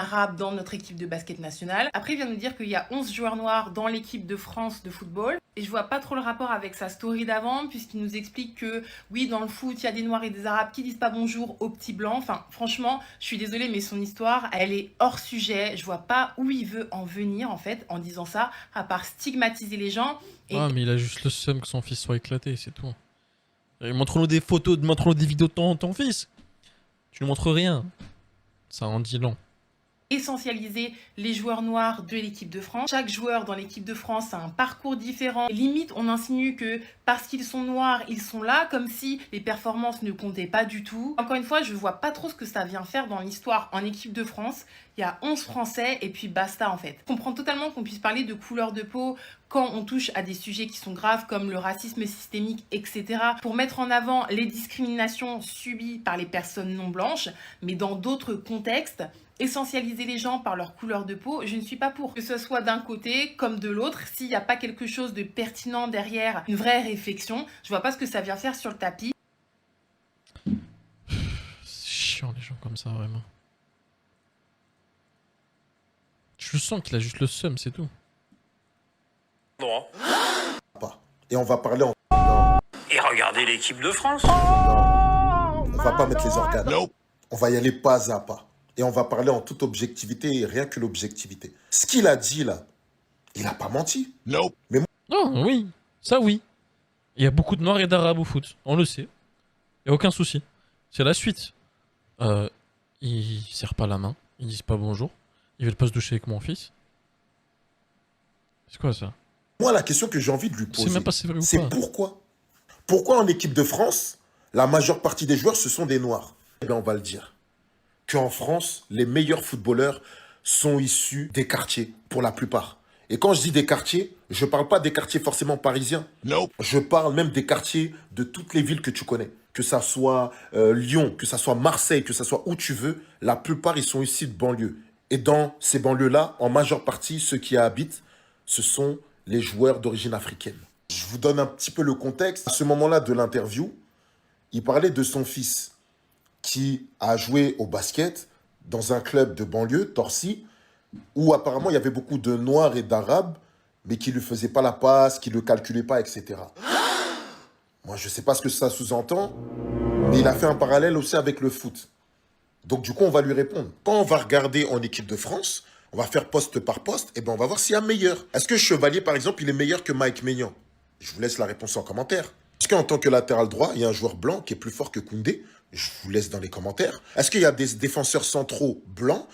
arabe dans notre équipe de basket nationale. Après, il vient nous dire qu'il y a 11 joueurs noirs dans l'équipe de France de football. Et je vois pas trop le rapport avec sa story d'avant, puisqu'il nous explique que oui, dans le foot, il y a des noirs et des arabes qui disent pas bonjour aux petits blancs. Enfin, franchement, je suis désolée, mais son histoire, elle est hors sujet. Je vois pas où il veut en venir, en fait, en disant ça, à part stigmatiser les gens. Et Ah, mais il a juste le seum que son fils soit éclaté, c'est tout. Et montre-nous des photos, montre-nous des vidéos de ton fils. Tu ne montres rien. Ça en dit long. essentialiser les joueurs noirs de l'équipe de France. Chaque joueur dans l'équipe de France a un parcours différent. Limite, on insinue que parce qu'ils sont noirs, ils sont là, comme si les performances ne comptaient pas du tout. Encore une fois, je vois pas trop ce que ça vient faire dans l'histoire en équipe de France. Il y a 11 Français et puis basta en fait. Je comprends totalement qu'on puisse parler de couleur de peau quand on touche à des sujets qui sont graves comme le racisme systémique, etc. pour mettre en avant les discriminations subies par les personnes non blanches, mais dans d'autres contextes, essentialiser les gens par leur couleur de peau, je ne suis pas pour. Que ce soit d'un côté comme de l'autre, s'il n'y a pas quelque chose de pertinent derrière, une vraie réflexion, je vois pas ce que ça vient faire sur le tapis. C'est chiant les gens comme ça, vraiment. Je sens qu'il a juste le seum, c'est tout. Droit. Pas. Et on va parler en... Et regardez l'équipe de France. On va pas mettre les organes. On va y aller pas à pas. Et on va parler en toute objectivité et rien que l'objectivité. Ce qu'il a dit là, il a pas menti. Non, oui, ça oui. Il y a beaucoup de noirs et d'arabes au foot, on le sait. Il n'y a aucun souci. C'est la suite. Ils serrent pas la main, ils disent pas bonjour, ils veulent pas se doucher avec mon fils. C'est quoi ça? Moi, la question que j'ai envie de lui Je sais poser, même pas si c'est vrai ou c'est pas. pourquoi? Pourquoi en équipe de France, la majeure partie des joueurs, ce sont des noirs? Eh bien, on va le dire. Qu'en France, les meilleurs footballeurs sont issus des quartiers, pour la plupart. Et quand je dis des quartiers, je ne parle pas des quartiers forcément parisiens. Je parle même des quartiers de toutes les villes que tu connais. Que ça soit Lyon, que ça soit Marseille, que ça soit où tu veux, la plupart, ils sont issus de banlieues. Et dans ces banlieues-là, en majeure partie, ceux qui y habitent, ce sont les joueurs d'origine africaine. Je vous donne un petit peu le contexte. À ce moment-là de l'interview, il parlait de son fils qui a joué au basket dans un club de banlieue, Torcy, où apparemment il y avait beaucoup de Noirs et d'Arabes, mais qui ne lui faisaient pas la passe, qui ne le calculaient pas, etc. Moi, je ne sais pas ce que ça sous-entend, mais il a fait un parallèle aussi avec le foot. Donc du coup, on va lui répondre. Quand on va regarder en équipe de France, on va faire poste par poste, et ben on va voir s'il y a meilleur. Est-ce que Chevalier, par exemple, il est meilleur que Mike Maignan? Je vous laisse la réponse en commentaire. Est-ce qu'en tant que latéral droit, il y a un joueur blanc qui est plus fort que Koundé? Je vous laisse dans les commentaires. Est-ce qu'il y a des défenseurs centraux blancs